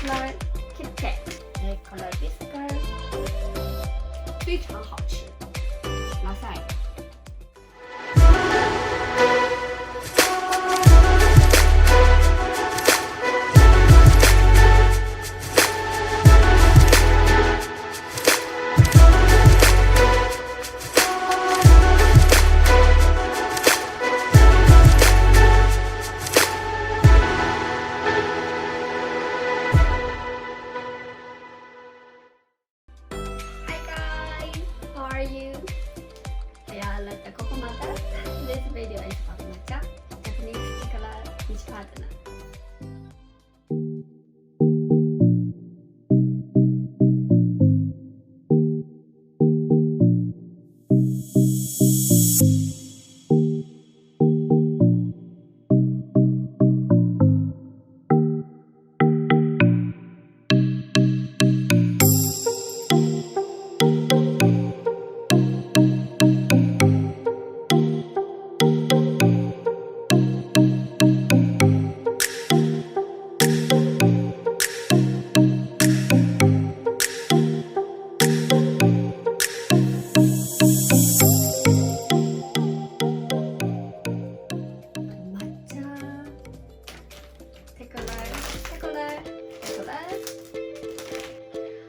color KitKat， color biscuit， 非常好吃。马赛。This video is about matcha, Japanese chocolate rich partner.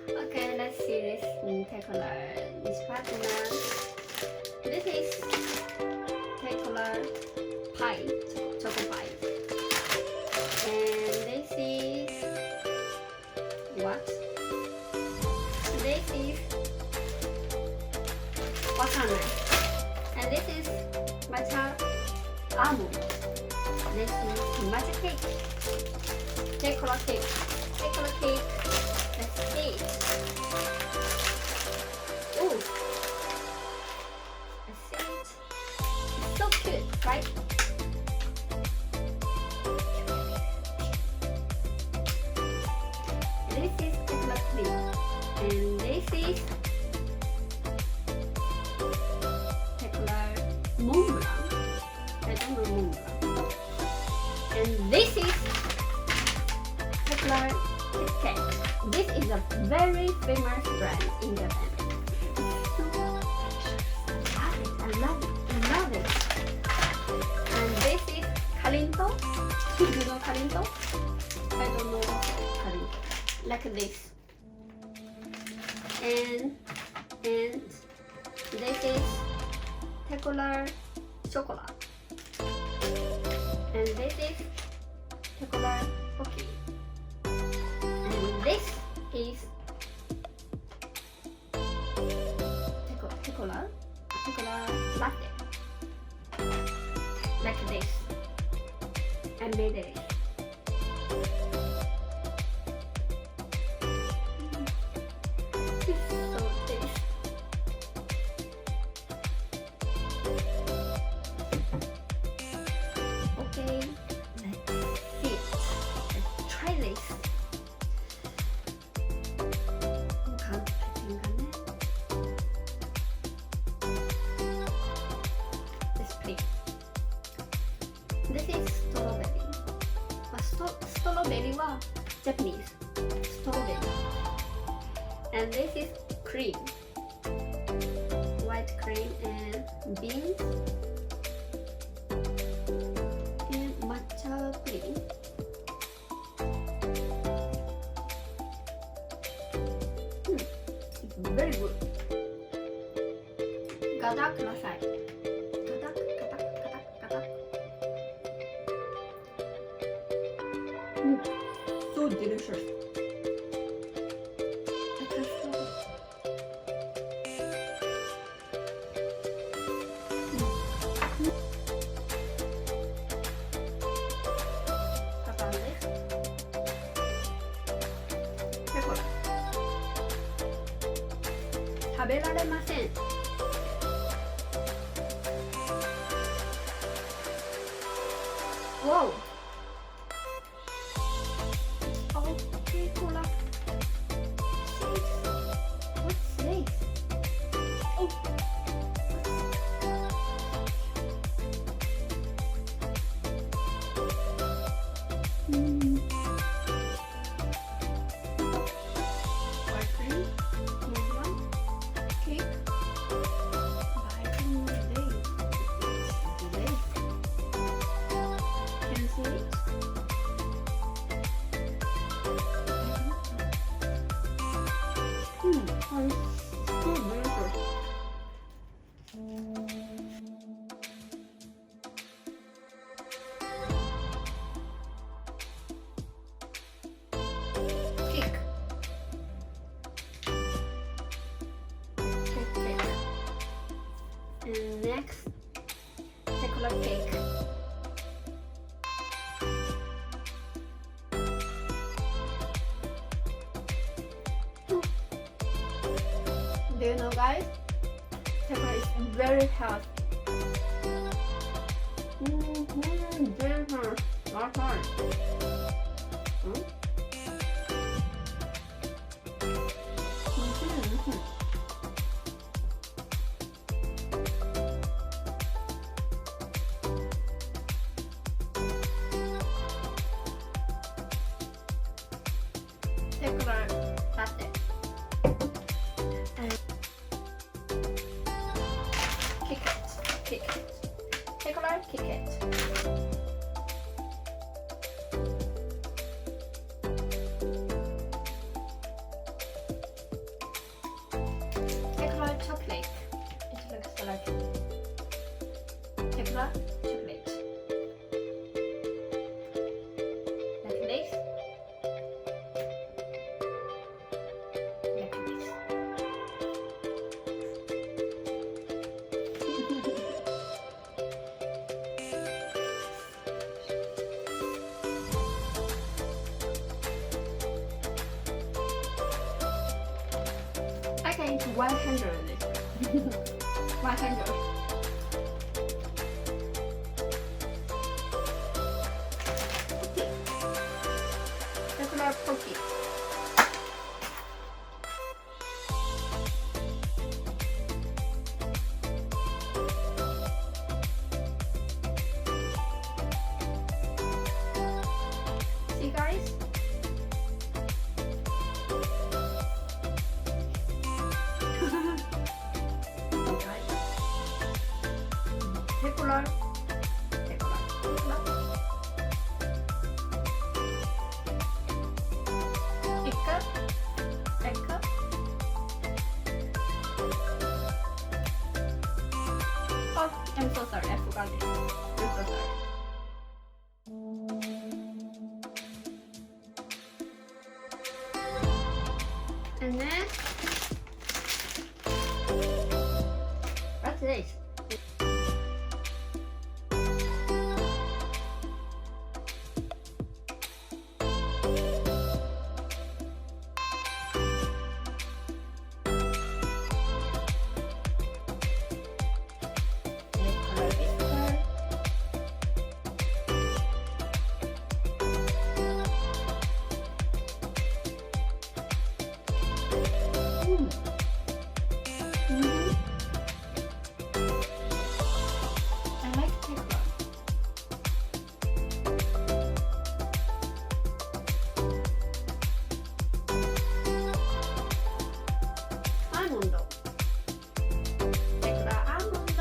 Okay, let's see this color. This partner. This is color pie, choco pie. And this is what? This is wakame. And this is matcha almond. This is matcha cake. Chocolate cake. Chocolate cake. Let's see. Ooh. Let's see it. It's so cute, right? This is chocolate cream. And this is chocolate Mont Blanc. I don't know Mont Blanc. And this is chocolate KitKat. This is a very famous brand in Japan. I love it. I love it. And this is Karinto. You know Karinto? I don't know Karinto. Like this. And this is chocolate chocolate. And this is chocolate POCKY. And this is chocolate latte. Like this. I made it. It's so tasty. Okay, let's see it. Let's try this. This is strawberry. Strawberry was Japanese. Strawberry. And this is cream. White cream and beans. And matcha cream. It's very good. Gadak nasai. Gadak. So delicious. I can stop it.これ食べられません。Wow. Okay, cola. What's this? Oh. Do you know, guys? Pepper is very healthy. Very hard. Not hard. Pepper latte. KITKAT. Regular KITKAT. Regular chocolate. It looks like regular chocolate. Like this. Like this. I can eat 100. 100. Regular POCKY. See, guys? Regular. KITKAT. KITKAT. Oh, I'm so sorry. I forgot it. I'm so sorry. And then, what's this? I like KITKAT. ALMOND. KITKAT ALMOND.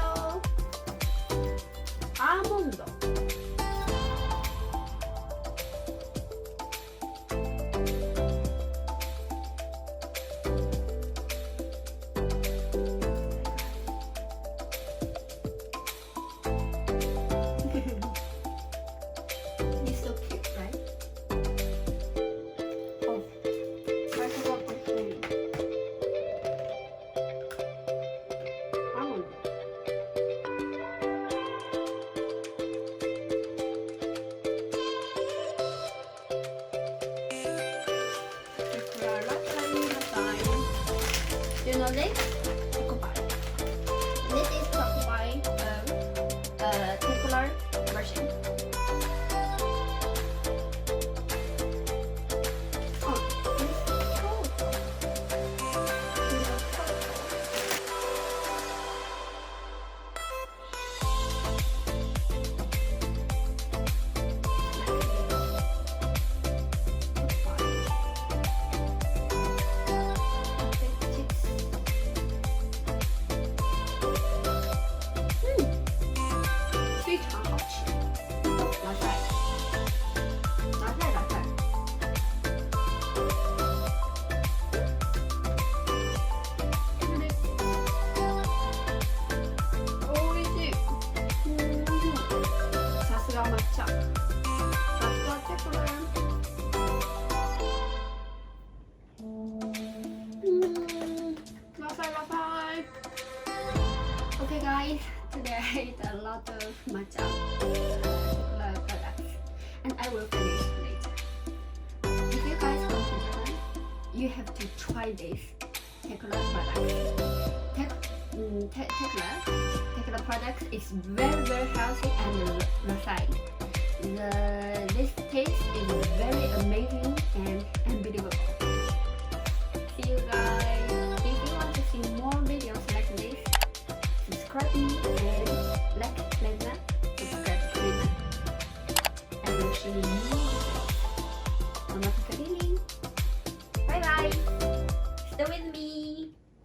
ALMOND. He's so cute, right? Oh, I forgot my phone. Almond. Do you know this? This is POCKY regular version. Oh, it's cold. Matcha. Okay guys, today I ate a lot of matcha products and I will finish later. If you guys come to Japan, you have to try this TECLA product. TECLA product is very healthy and refreshing. This taste is very amazing and unbelievable. See you guys. If you want to see more videos like this, subscribe me and like Lena, subscribe to Lena. I will show you more videos.